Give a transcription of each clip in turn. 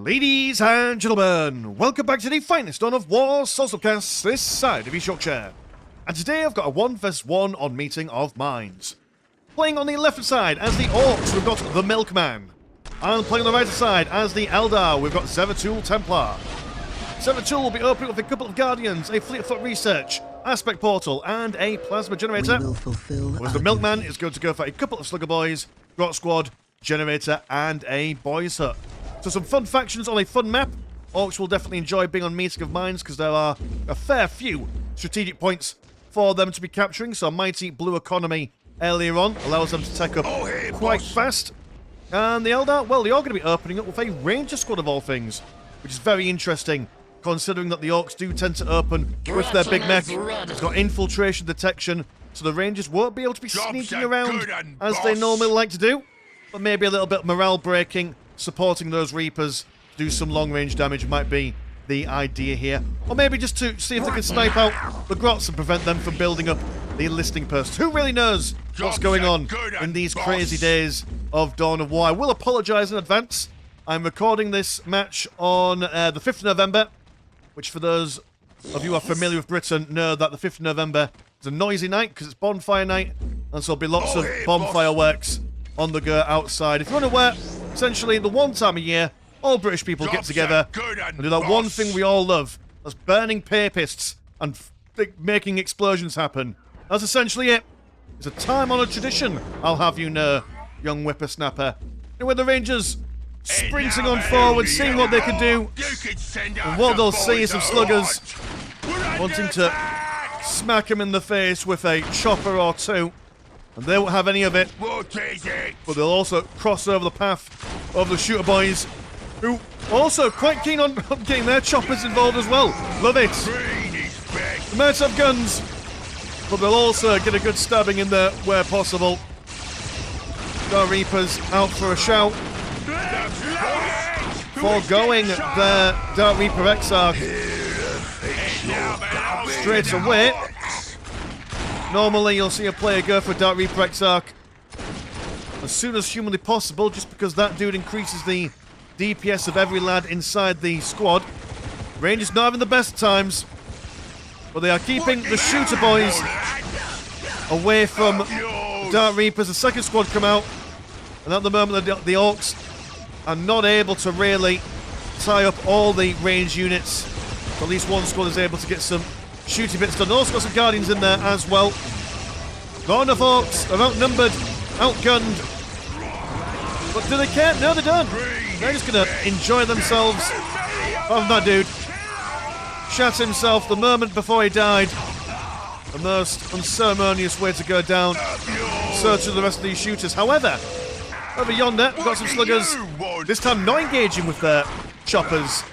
Ladies and gentlemen, welcome back to the finest on of War Socialcast this side of East Yorkshire. And today I've got a 1 vs 1 on Meeting of Minds. Playing on the left side as the Orks, we've got the Milkman. And playing on the right side as the Eldar, we've got Zeratul Templar. Zeratul will be opening with a couple of Guardians, a Fleet of Foot Research, Aspect Portal, and a Plasma Generator. Whereas the Milkman is going to go for a couple of Slugger Boys, Grot Squad, Generator, and a Boys Hut. So some fun factions on a fun map. Orks will definitely enjoy being on Meeting of Minds because there are a fair few strategic points for them to be capturing. So a mighty blue economy earlier on allows them to tech up quite fast. And the Eldar, well, they are going to be opening up with a Ranger squad of all things, which is very interesting, considering that the Orks do tend to open with their big mech. It's got infiltration detection, so the Rangers won't be able to be sneaking around as they normally like to do, but maybe a little bit morale breaking, supporting those Reapers to do some long-range damage might be the idea here. Or maybe just to see if they can snipe out the Grots and prevent them from building up the enlisting posts. Who really knows what's going on in these crazy days of Dawn of War? I will apologise in advance. I'm recording this match on the 5th of November, which for those of you who are familiar with Britain know that the 5th of November is a noisy night because it's bonfire night, and so there'll be lots of bonfire works on the go outside. If you're unaware, essentially the one time a year, all British people get together and do that one thing we all love. That's burning papists and making explosions happen. That's essentially it. It's a time-honoured tradition, I'll have you know, young whippersnapper. And with the Rangers sprinting on forward, seeing what they can do, and what they'll see is some sluggers wanting to smack him in the face with a chopper or two. And they won't have any of it, but they'll also cross over the path of the shooter boys, who are also quite keen on getting their choppers involved as well. Love it. They might have guns, but they'll also get a good stabbing in there where possible. Dark Reapers out for a shout, foregoing their Dark Reaper Exarch straight away. Normally, you'll see a player go for Dark Reaper Exarch as soon as humanly possible, just because that dude increases the DPS of every lad inside the squad. Rangers not having the best times, but they are keeping the shooter boys away from Dark Reapers. The second squad come out, and at the moment, the Orks are not able to really tie up all the range units. So at least one squad is able to get some shooty bits done. Also got some Guardians in there as well. Not enough Orks. They're outnumbered, outgunned. But do they care? No, they don't. They're just going to enjoy themselves. Oh, that dude shot himself the moment before he died. The most unceremonious way to go down. So to the rest of these shooters. However, over yonder, we've got some sluggers. This time not engaging with their choppers.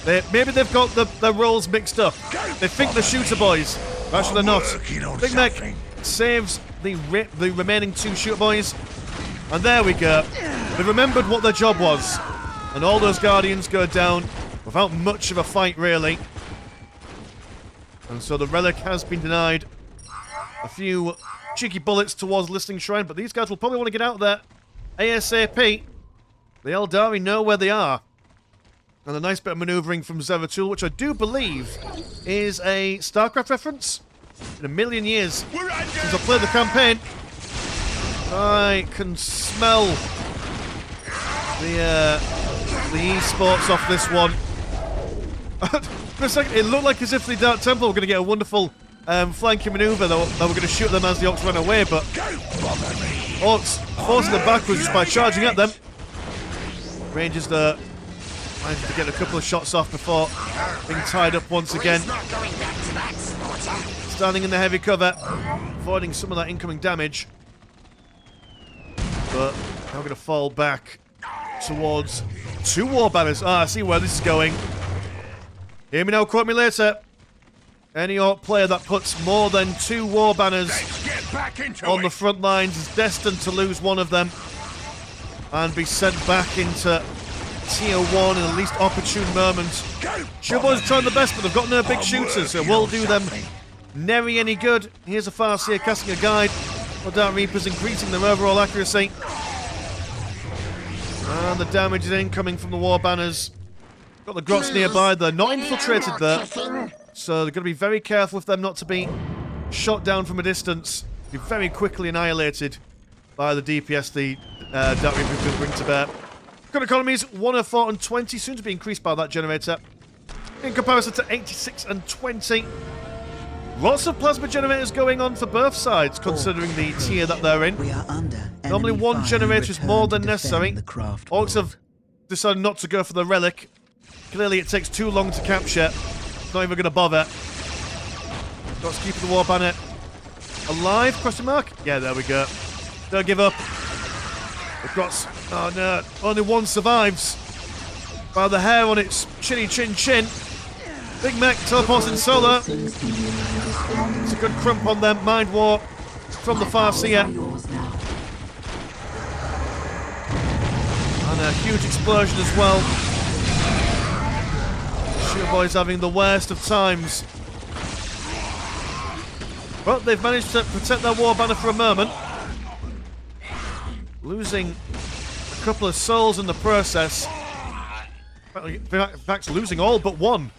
Maybe they've got their roles mixed up. They think they're shooter boys, but actually they're not. Big Mech saves the remaining two shooter boys. And there we go. They remembered what their job was. And all those Guardians go down without much of a fight, really. And so the Relic has been denied a few cheeky bullets towards Listening Shrine, but these guys will probably want to get out there ASAP. The Eldari know where they are. And a nice bit of manoeuvring from Zeratul, which I do believe is a StarCraft reference. In a million years since I played the campaign, I can smell the esports off this one. For a second, it looked like as if the Dark Temple were going to get a wonderful flanking manoeuvre that were going to shoot them as the Orks ran away, but Orks forcing them backwards just by charging at them. Rangers there managed to get a couple of shots off before being tied up once again. Standing in the heavy cover, avoiding some of that incoming damage. But now going to fall back towards two war banners. Ah, I see where this is going. Hear me now, quote me later. Any Ork player that puts more than 2 war banners on the front lines is destined to lose one of them and be sent back into Tier 1 in the least opportune moment. Shooter boys are trying their best, but they've got no big shooters, so it will do them nary any good. Here's a Farseer casting a guide. Well, Dark Reapers increasing their overall accuracy. And the damage is incoming from the war banners. Got the grots nearby. They're not infiltrated there. So they're going to be very careful with them not to be shot down from a distance. Be very quickly annihilated by the DPS the Dark Reapers will bring to bear. Gun economies 104 and 20, soon to be increased by that generator. In comparison to 86 and 20. Lots of plasma generators going on for both sides, considering the tier that they're in. Normally one generator is more than necessary. Orcs have decided not to go for the relic. Clearly it takes too long to capture. Not even going to bother. Got to keep the war banner alive, question mark? Yeah, there we go. Don't give up. The Grots, oh no, only one survives. By the hair on its chinny chin. Big Mech teleports in solo. It's a good crump on them. Mind War from the Farseer. And a huge explosion as well. Shield Boy's having the worst of times. But they've managed to protect their war banner for a moment. Losing a couple of souls in the process. In fact, losing all but one.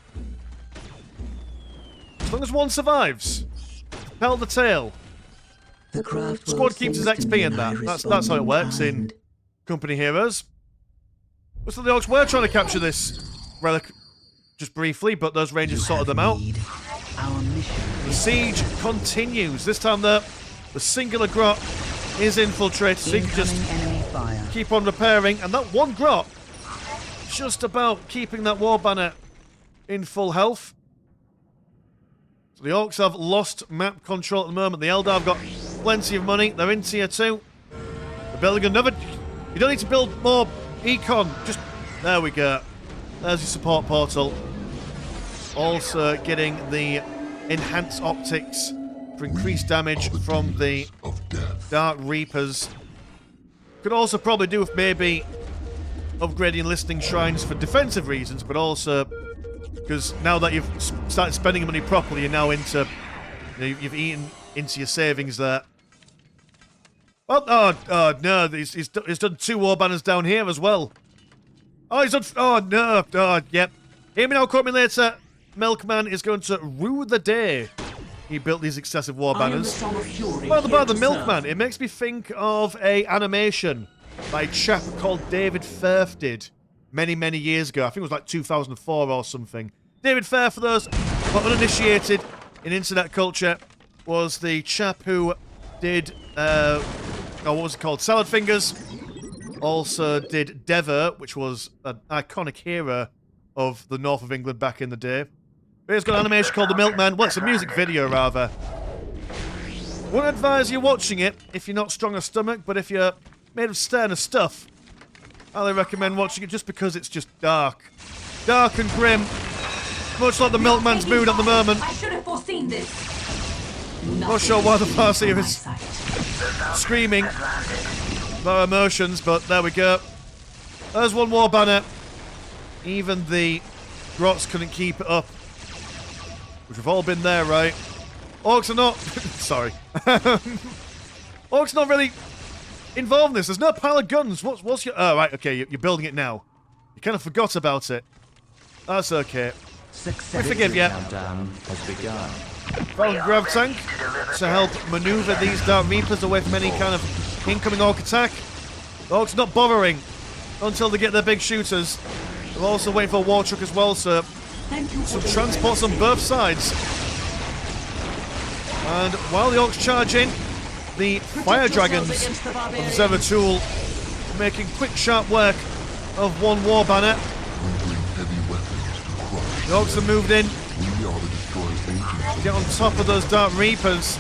As long as one survives, tell the tale. Squad keeps his XP in that. That's how it works in Company Heroes. So the Orcs were trying to capture this relic just briefly, but those rangers sorted them out. The siege continues. This time the singular grot is infiltrated, so you can just keep on repairing. And that one grot, just about keeping that war banner in full health. So the Orcs have lost map control at the moment. The Eldar have got plenty of money. They're in tier 2. They're building another... You don't need to build more econ. Just... There we go. There's your support portal. Also getting the enhanced optics for increased damage from the Dark Reapers. Could also probably do with maybe upgrading listening shrines for defensive reasons, but also because now that you've started spending money properly, you're now into, you've eaten into your savings there. Oh no, he's done 2 war banners down here as well. Oh, he's done, oh no, oh, yep. Hear me now, quote me later. Milkman is going to rue the day he built these excessive war banners. By the Milkman, it makes me think of a animation by a chap called David Firth did many years ago. I think it was like 2004 or something. David Firth, for those who are uninitiated in internet culture, was the chap who did, what was it called? Salad Fingers. Also did Dever, which was an iconic hero of the north of England back in the day. He's got an animation called The Milkman. Well, it's a music video, rather. Wouldn't advise you watching it if you're not strong of stomach, but if you're made of sterner stuff, I highly recommend watching it just because it's just dark. Dark and grim. Much like the Milkman's mood at the moment. I should have foreseen this. Not sure why the Farseer is screaming their emotions, but there we go. There's one war banner. Even the Grots couldn't keep it up. Which we've all been there, right? Orcs are not... Sorry. Orcs not really involved in this. There's no pile of guns. What's your... Oh, right, okay, you're building it now. You kind of forgot about it. That's okay. We forgive you. Fallen Grav Tank to help maneuver these Dark Reapers away from any kind of incoming Orc attack. The Orcs not bothering until they get their big shooters. They're also waiting for a war truck as well, so some transports on both sides. And while the Orcs charge in, the Fire Dragons of Zeratul making quick, sharp work of one war banner. The Orcs have moved in. Get on top of those Dark Reapers.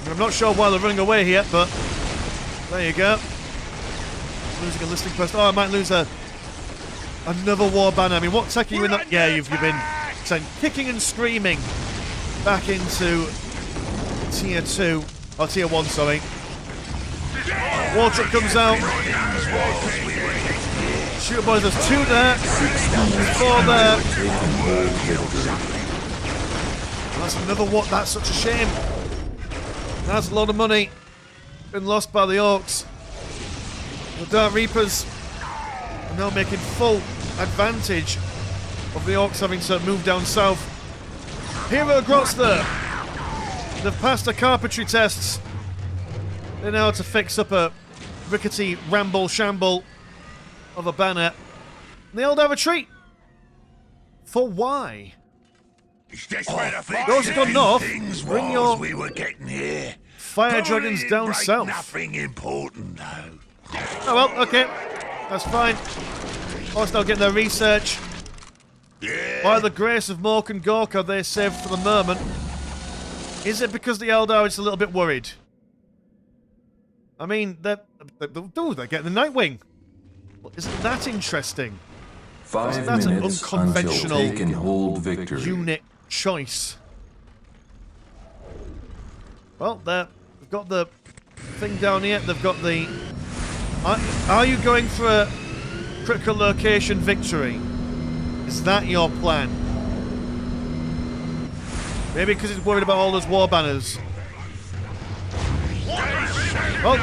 I'm not sure why they're running away here, but there you go. Losing a listening post. Oh, I might lose another war banner. I mean, what tech are you in that? Yeah, you've been sent kicking and screaming back into tier 2. Oh, tier 1, sorry. War truck comes out. Shooter boys, there's 2 there. 4 there. That's another what? That's such a shame. That's a lot of money been lost by the Orcs. The Dark Reapers are now making full advantage of the Orcs having to move down south. Hero Grotster. They've passed the carpentry tests. They know how to fix up a rickety ramble-shamble of a banner. And the Eldar retreat. For why? Those who gone north, bring your fire dragons down south. Nothing important, though. Oh well, okay. That's fine. Orcs now getting their research. Yeah. By the grace of Mork and Gorka, they're saved for the moment. Is it because the Eldar is a little bit worried? I mean, they're getting the Nightwing. Well, isn't that interesting? 5 That's an minutes unconventional until take and hold victory. unit choice. Well, they've got the thing down here. They've got the... Are you going for a critical location victory? Is that your plan? Maybe because he's worried about all those war banners. Well,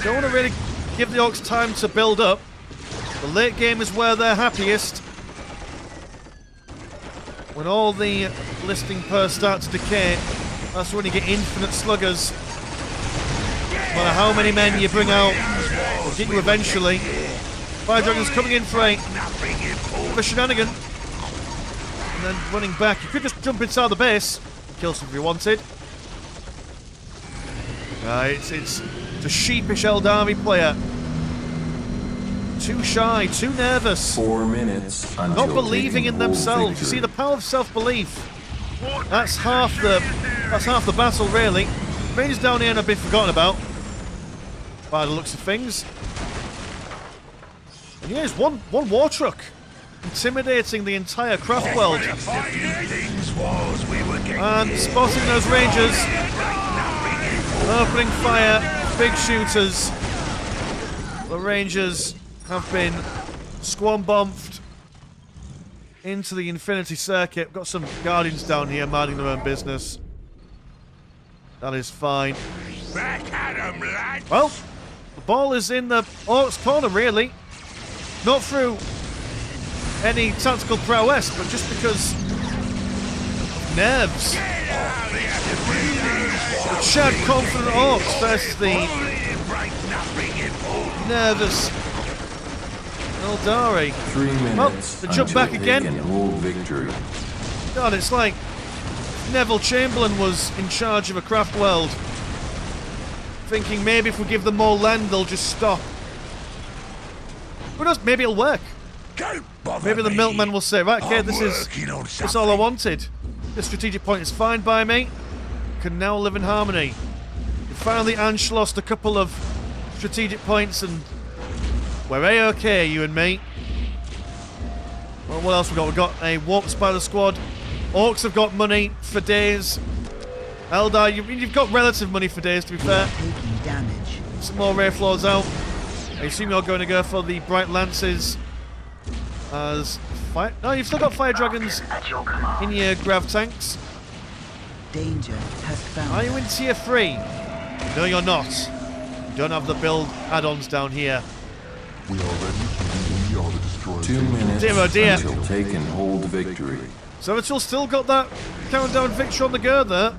don't want to really give the Orcs time to build up. The late game is where they're happiest. When all the listing pairs start to decay, that's when you get infinite sluggers. No matter how many men you bring out, they'll get you eventually. Fire Dragon's coming in for a shenanigan. And then running back. You could just jump inside the base and kill something if you wanted. It's a sheepish Eldari player. Too shy, too nervous. 4 minutes until not believing in themselves. You see, the power of self-belief. That's half the battle, really. Rangers down here and have been forgotten about, by the looks of things. And here's one war truck, intimidating the entire craft world. And spotting those Rangers, opening fire, big shooters. The Rangers have been squam-bombed into the Infinity Circuit. Got some Guardians down here minding their own business. That is fine. Back at 'em, lad. Well, the ball is in the Orcs' corner, really. Not through any tactical prowess, but just because of nerves. The Chad confident Orcs versus the nervous Eldari. 3 minutes Well, they jump back until again. take and hold victory. God, it's like Neville Chamberlain was in charge of a craft world, thinking maybe if we give them more land, they'll just stop. Who knows? Maybe it'll work. Maybe the milkman will say, right, okay, this is all I wanted. This strategic point is fine by me. Can now live in harmony. We finally Anschlossed a couple of strategic points and we're A-okay, you and me. Well, what else we got? We've got a Warp Spider Squad. Orcs have got money for days. Eldar, you've got relative money for days, to be fair. Some more Wraithflaws out. I assume you're going to go for the Bright Lances as fire. No, you've still got Fire Dragons in your Grav tanks. Danger has found. Are you in tier 3? No, you're not. You don't have the build add-ons down here. We are ready. We are the destroyers. 2 minutes Dear, oh dear. until take and hold victory. So it's all still got that countdown victory on the go there.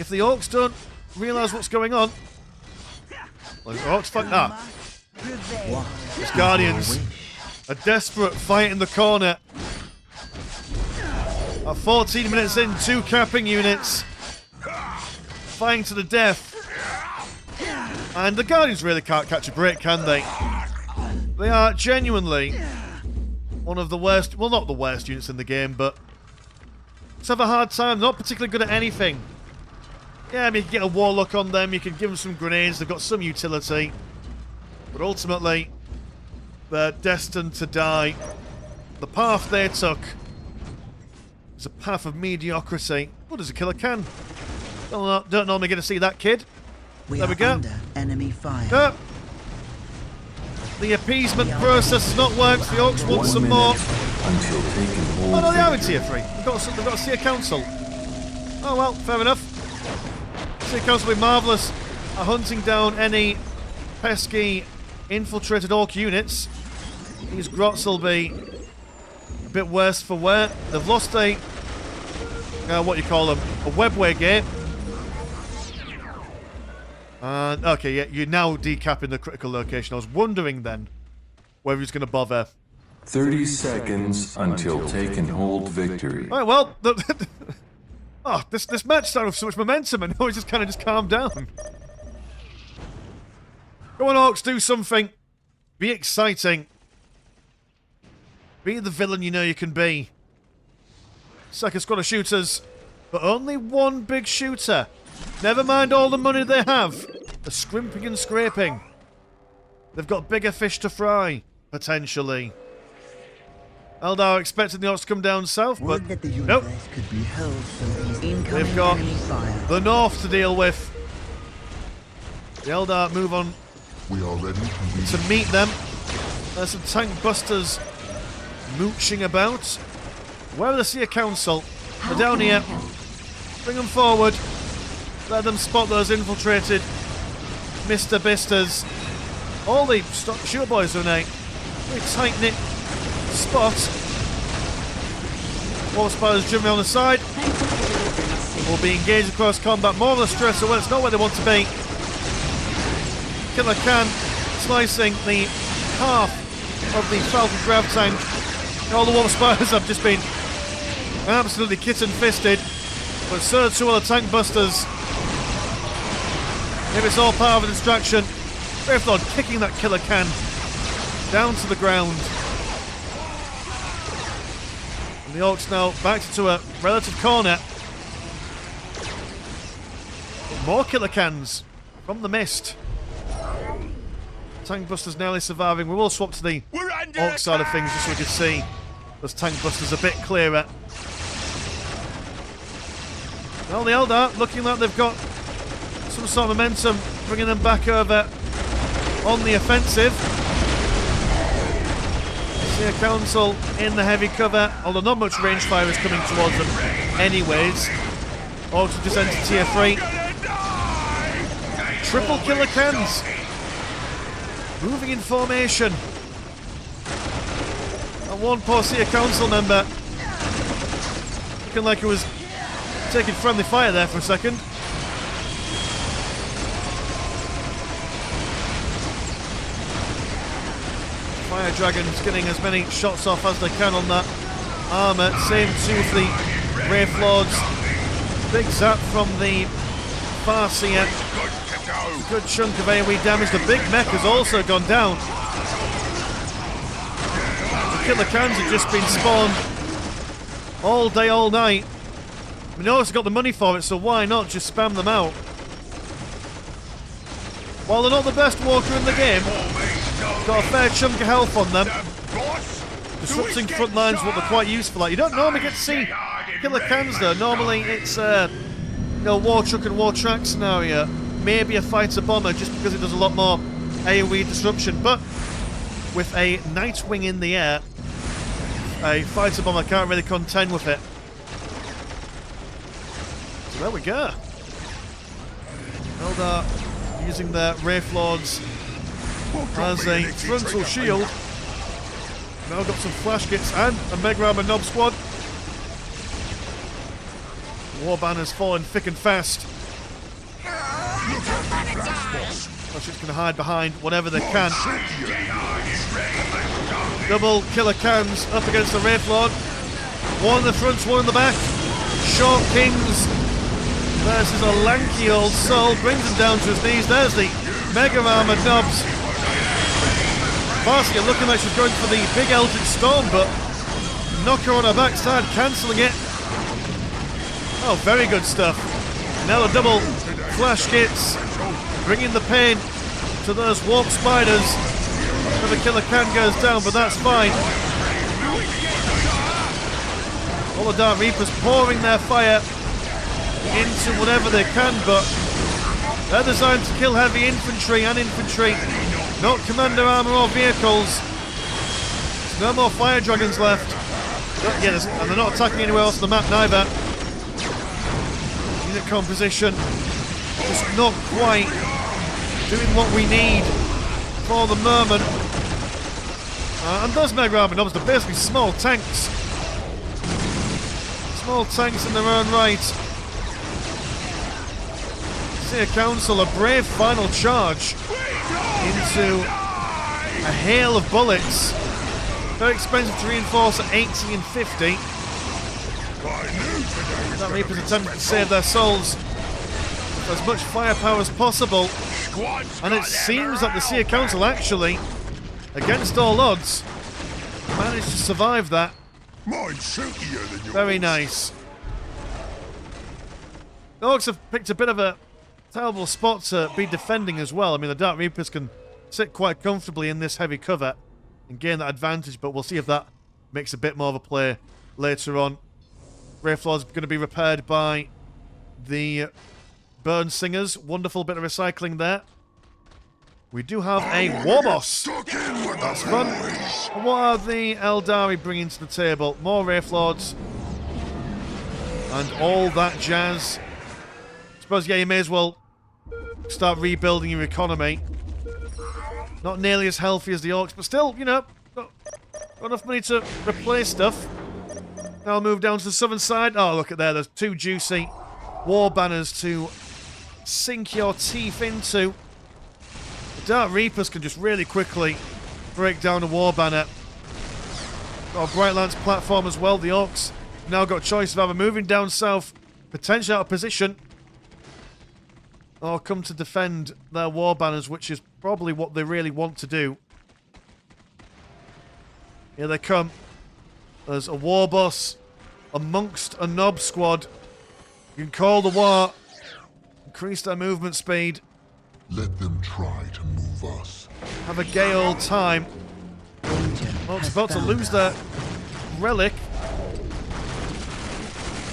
If the Orcs don't realise what's going on. Well, the Orcs fuck that. These Guardians are desperate, fight in the corner. At 14 minutes in, 2 capping units. Fighting to the death. And the Guardians really can't catch a break, can they? They are genuinely one of the worst, well, not the worst units in the game, but just have a hard time. Not particularly good at anything. Yeah, I mean, you can get a Warlock on them, you can give them some grenades, they've got some utility. But ultimately, they're destined to die. The path they took is a path of mediocrity. What does a killer can? Don't normally get to see that kid. There we go. Under enemy fire. No. The appeasement process has not worked. The Orcs want 1 some minute more. until take and hold Oh no, they are in victory. tier 3. They've got a tier council. Oh well, fair enough. Tier council will be marvellous at hunting down any pesky infiltrated Orc units. These grots will be a bit worse for wear. They've lost a, what you call them, a webway gate. And, okay, yeah, you're now decapping the critical location. I was wondering then whether he's going to bother. 30 seconds until take and hold victory. Alright, well, oh, this match started with so much momentum, and now it's just kind of just calmed down. Go on, Orks, do something. Be exciting. Be the villain you know you can be. Second squad of shooters, but only one big shooter. Never mind all the money they have. They're scrimping and scraping. They've got bigger fish to fry, potentially. Eldar expecting the Orks to come down south, but Would that the nope. universe could be held from these incoming They've got enemy fire. the north to deal with. The Eldar move on We are ready to to meet them. There's some tank busters mooching about. Where they see a council, they're down here. Bring them forward. Let them spot those infiltrated Mr. Bisters. All the shooter boys are in a very tight-knit spot. War spiders jumping on the side. Will be engaged across combat. More of the stress away. It's not where they want to be. Killer Khan slicing the half of the Falcon Grav tank. All the War spiders have just been absolutely kitten-fisted. But so too are the tank busters. If it's all power of a distraction, Greyflord kicking that Killer Khan down to the ground. And the Orks now back to a relative corner. But more Killer Khans from the mist. Tank busters nearly surviving. We will swap to the We're under Orc side of things just so we can see those tank busters a bit clearer. Well, the Eldar looking like they've got some sort of momentum, bringing them back over on the offensive. See a council in the heavy cover, although not much range fire is coming towards them anyways. Orks will just enter tier 3. Triple Killer Khans. Moving in formation. And one poor Seer Council member looking like it was taking friendly fire there for a second. Fire Dragons getting as many shots off as they can on that armour. Same too with the Wraith Lords. Big zap from the Farseer. A good chunk of AoE damage. The big mech has also gone down. The Killer Khans have just been spawned all day, all night. We know it's got the money for it, so why not just spam them out? While they're not the best walker in the game, got a fair chunk of health on them. Disrupting front lines is what they're quite useful at. You don't normally get to see Killer Khans though. Normally it's war truck and war track scenario. Maybe a fighter bomber just because it does a lot more AoE disruption. But with a Nightwing in the air, a fighter bomber can't really contend with it. So there we go. Eldar using their Wraith Lords as a frontal shield. Now got some flash kits and a Mega Armor Nob squad. War banners falling thick and fast. Flash kits can hide behind whatever they can. Double Killer Khans up against the Wraith Lord. One in the front, one in the back. Short Kings versus a lanky old soul. Brings him down to his knees. There's the Mega Armor Nobs. Farseer looking like she's going for the big Eldritch Storm, but knocker on her backside, cancelling it. Oh, very good stuff. Now the double flash kits, bringing the pain to those warp spiders. The Killer Khan goes down, but that's fine. All the Dark Reapers pouring their fire into whatever they can, but they're designed to kill heavy infantry and infantry, not commander armor or vehicles. There's no more fire dragons left. Yeah, and they're not attacking anywhere else on the map neither. Unit composition just not quite doing what we need for the moment. And those Mega Army Nobs are basically small tanks. Small tanks in their own right. Seer Council, a brave final charge into a hail of bullets. Very expensive to reinforce at 80 and 50. That Reaper's attempting to save their souls with as much firepower as possible. And it seems that the Seer Council actually, against all odds, managed to survive that. Very nice. The Orks have picked a bit of a terrible spot to be defending as well. I mean, the Dark Reapers can sit quite comfortably in this heavy cover and gain that advantage, but we'll see if that makes a bit more of a play later on. Wraithlord's going to be repaired by the Burn Singers. Wonderful bit of recycling there. We do have a War Boss. That's fun. And what are the Eldari bringing to the table? More Wraithlords. And all that jazz. I suppose, yeah, you may as well start rebuilding your economy. Not nearly as healthy as the Orks, but still, you know, got enough money to replace stuff. Now I'll move down to the southern side. Oh, look at there. There's two juicy war banners to sink your teeth into. The Dark Reapers can just really quickly break down a war banner. Got a Bright Lance platform as well. The Orks now got a choice of either moving down south, potentially out of position, or come to defend their war banners, which is probably what they really want to do. Here they come. There's a war boss amongst a Nob squad. You can call the war. Increase their movement speed. Let them try to move us. Have a gay old time. Orcs about to lose their relic.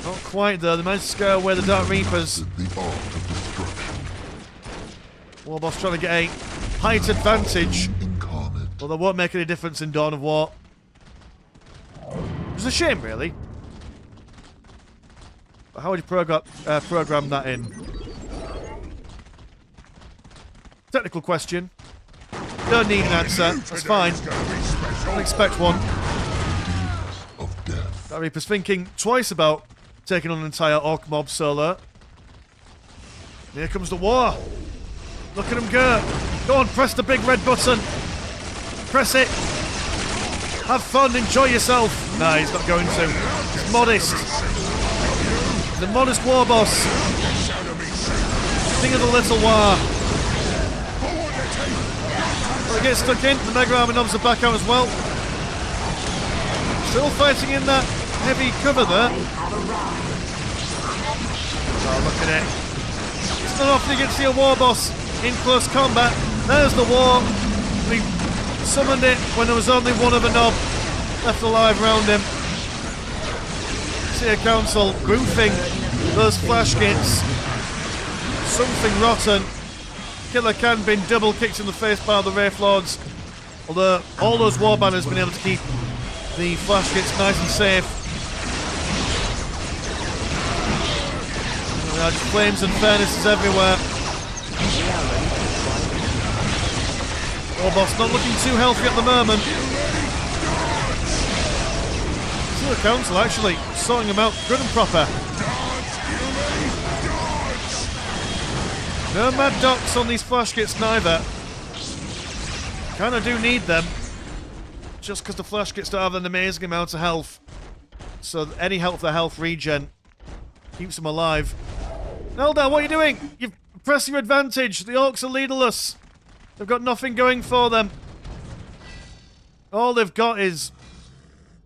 Not quite though. They managed to scare away the Dark Reapers. The art of destruction. Warboss trying to get a height advantage. Incarnate. Well, that won't make any difference in Dawn of War. It's a shame, really. But how would you program that in? Technical question. Don't need an answer. That's fine. Don't expect one. Of death. That Reaper's thinking twice about taking on an entire Orc mob solo. Here comes the war. Look at him go. Go on, press the big red button. Press it. Have fun, enjoy yourself. Nah, he's not going to. He's modest. The modest war boss. King of the Little War. Well, he gets stuck in. The Mega Army Nobs are back out as well. Still fighting in that heavy cover there. Oh, look at it. It's not often you get to see a war boss in close combat. There's the war. We summoned it when there was only one of a Nob left alive around him. Seer Council boofing those flash kits. Something rotten. Killer Khan being double kicked in the face by the Wraithlords. Although all those war banners have been able to keep the flash kits nice and safe. There are flames and furnaces everywhere. Warboss not looking too healthy at the moment. Seer Council actually sorting him out good and proper. No mad docs on these flash kits neither. Kinda do need them. Just because the flash kits don't have an amazing amount of health. So any help for health regen keeps them alive. Eldar, what are you doing? You've pressed your advantage. The Orks are leaderless. They've got nothing going for them. All they've got is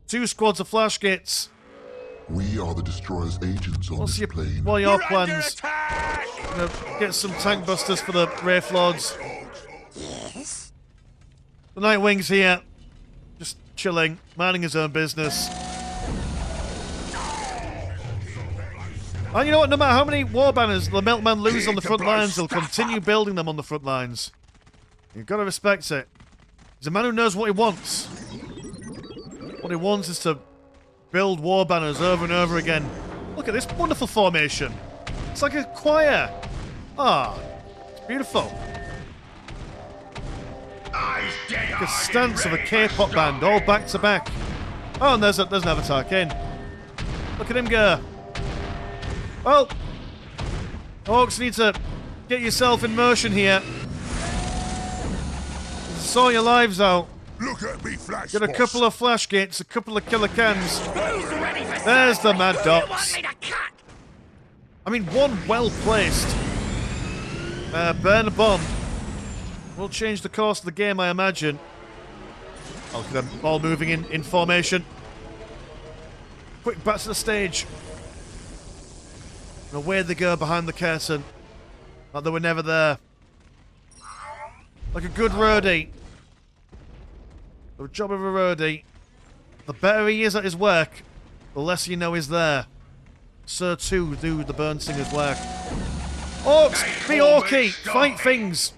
2 squads of flash kits. We are the Destroyer's agents on this plane. What are your plans? Gonna get some tank busters for the Wraithlords. Yes? The Nightwing's here. Just chilling, minding his own business. And you know what? No matter how many war banners the Milkman loses on the front lines, he'll continue building them on the front lines. You've got to respect it. He's a man who knows what he wants. What he wants is to build war banners over and over again. Look at this wonderful formation. It's like a choir. Ah, it's beautiful. Like a stance of a K-pop band, all back to back. Oh, and there's an Avatar King. Look at him go. Well, Orks need to get yourself in motion here. Saw your lives out. Look at me, Flash. Get a couple of flash gates, a couple of killer cans. There's the Mad Docs. I mean, one well-placed burn a bomb will change the course of the game, I imagine. Oh, look at them all moving in formation. Quick, back to the stage. And away they go behind the curtain. Like they were never there. Like a good roadie. The job of a roadie. The better he is at his work, the less you know he's there. So too do the Burn Singers work. Orks, be orky, fight things.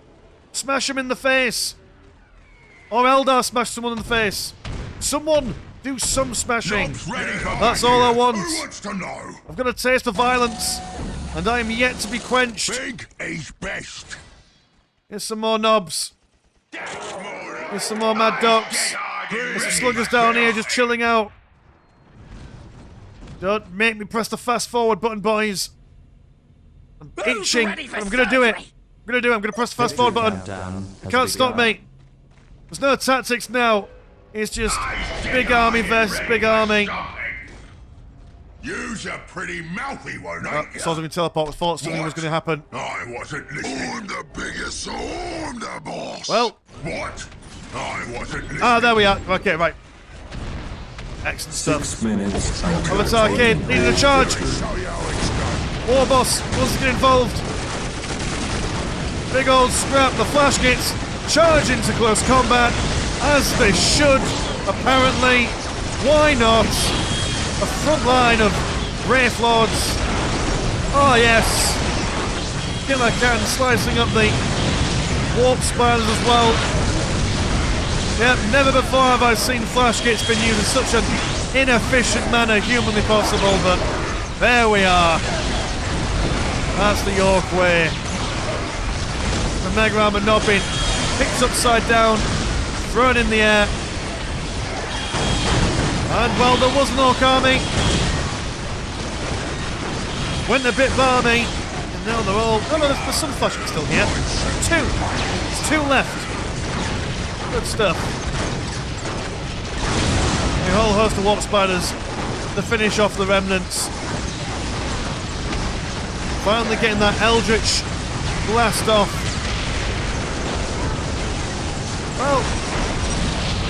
Smash them in the face. Or Eldar smash someone in the face. Someone do some smashing. That's all I want. Who wants to know? I've got a taste of violence, and I am yet to be quenched. Big is best. Here's some more knobs. Here's some more Mad Docs. There's some sluggers down here just chilling out. Don't make me press the fast forward button, boys. I'm itching. I'm gonna do it. I'm gonna press the fast forward button. You can't stop me. There's no tactics now. It's just big army versus big army. You's a pretty mouthy one, ain't you? Saw something teleport. Thought something was going to happen. I wasn't listening. I'm the biggest, so I'm the boss. Well. What? I wasn't listening. Ah, there we are. Okay, right. Excellent stuff. 6 minutes until Avatar Kid, needing a charge. Show you how it's done. War Boss wants to get involved. Big old scrap. The flash gates charge into close combat, as they should, apparently. Why not? A front line of Wraith Lords. Oh, yes. Killer Can slicing up the Warp Spiders as well. Yep, never before have I seen flash gates been used in such an inefficient manner humanly possible, but there we are. That's the York way. The Mega Armor knobbing, picked upside down, thrown in the air. And, well, there was an Orc army. Went a bit balmy. And now they're all... Oh, no, there's some flash still here. Two. There's two left. Good stuff. A whole host of Warp Spiders to finish off the remnants. Finally getting that Eldritch blast off. Well,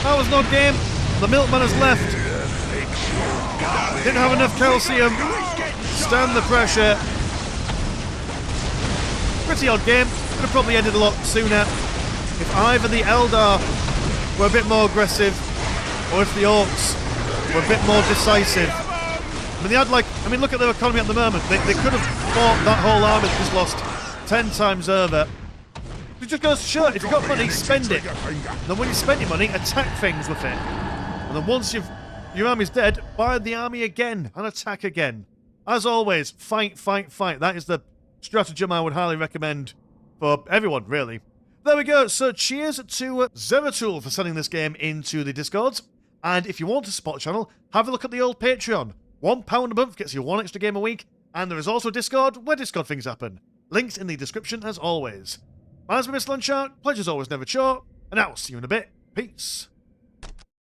that was no game. The Milkman has left. Didn't have enough calcium. Stand the pressure. Pretty odd game. Could have probably ended a lot sooner if either the Eldar were a bit more aggressive or if the Orks were a bit more decisive. I mean, they had look at their economy at the moment. They could have fought that whole army that just lost 10 times over. It just goes to show, if you've got money, spend it. And then when you spend your money, attack things with it. And then once your army's dead, buy the army again and attack again. As always, fight, fight, fight. That is the stratagem I would highly recommend for everyone, really. There we go. So cheers to Zeratul for sending this game into the Discords. And if you want to support the channel, have a look at the old Patreon. £1 a month gets you one extra game a week. And there is also a Discord where Discord things happen. Links in the description as always. My name's Mr. Lunchart. Pleasure's always never short. And I'll see you in a bit. Peace.